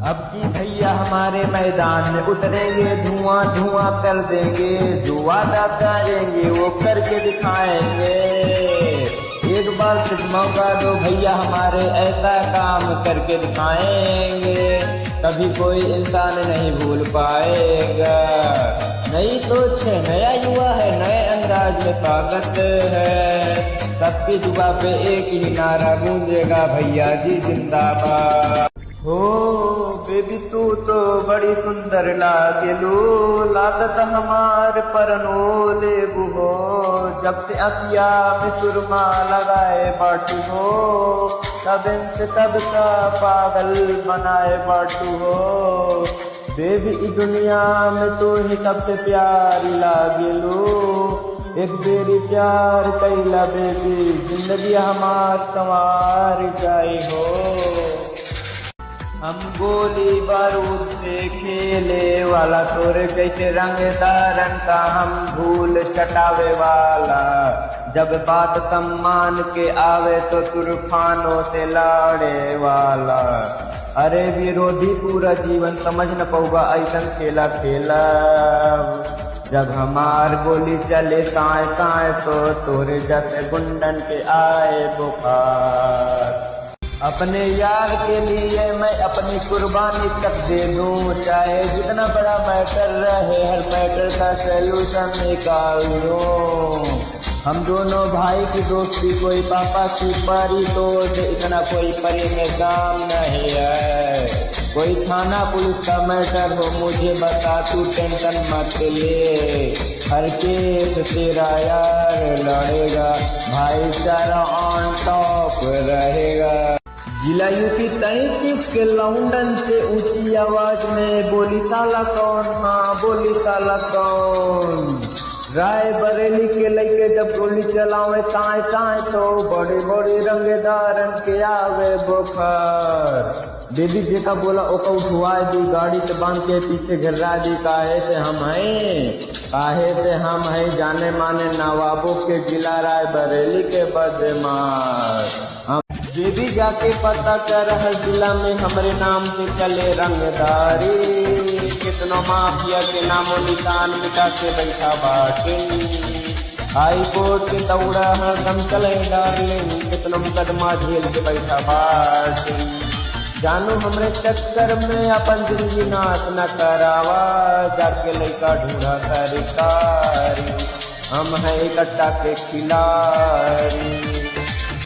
अब की भैया हमारे मैदान में उतरेंगे, धुआं धुआं कर देंगे, जो वादा करेंगे वो करके दिखाएंगे। एक बार सिर्फ मौका दो भैया हमारे, ऐसा काम करके दिखाएंगे, कभी कोई इंसान नहीं भूल पाएगा। नई सोच है, नया युवा है, नए अंदाज में स्वागत है, सबकी जुबा पे एक ही नारा गूंजेगा, भैया जी जिंदाबाद। हो बेबी तू तो बड़ी सुंदर लागेलू, लागत हमार परनोले बुहो, जब से अखिया में सुरमा लगाए बाटू हो, तब इनसे सबका पागल बनाए बाटू हो। बेबी इस दुनिया में तो ही सबसे प्यारी लागेलू, एक बेरी प्यार कैला बेबी, जिंदगी हमार संवार जाए हो। हम गोली बारूद से खेले वाला, तोरे कैसे रंगदारन का हम भूल चटावे वाला, जब बात सम्मान के आवे तो तूफानों से लाड़े वाला। अरे विरोधी पूरा जीवन समझ न पऊगा ऐसा खेला खेला, जब हमार गोली चले साए साए तो तोरे जैसे गुंडन के आए बुखार। अपने यार के लिए मैं अपनी कुर्बानी तक दे दूं, चाहे जितना बड़ा मैटर रहे हर मैटर का सैल्यूशन निकाल दूं। हम दोनों भाई की दोस्ती कोई पापा की परी तोड़ दे, इतना कोई परी में काम नहीं है। कोई थाना पुलिस का मैटर हो मुझे बता, तू टेंशन मत ले, हर केस तेरा यार लड़ेगा, भाईचारा ऑन टॉप रहेगा। जिला यूपी 33 के लौंडन से ऊंची आवाज में बोली साला कौन, हाँ बोली साला कौन। राय बरेली के लइके जब गोली चलावे ताए ताए तो बड़े बड़े रंगदारन के आवे बुखार। बेबी जी का बोला ओका उठवा दी, गाड़ी से बांध के पीछे घिरा दी, काहे से हम हैं, काहे से हम हैं जाने माने नवाबों के जिला राय बरेली के बदमाश। बेबी जाके पता कर हर जिला में हमरे नाम से चले रंगदारी, कितनो माफिया के नामो निशान मिटा के बैठा बाटे, हाई कोर्ट के दौड़ा हरदम चले डार्लिंग, कितनो मुकदमा झेल के बैठा बाटे। जानू हमरे चक्कर में अपन जिंदगी नाश न करावा, जाके लइका ढूंढा सरकारी, हम है इकट्ठा के खिलाड़ी।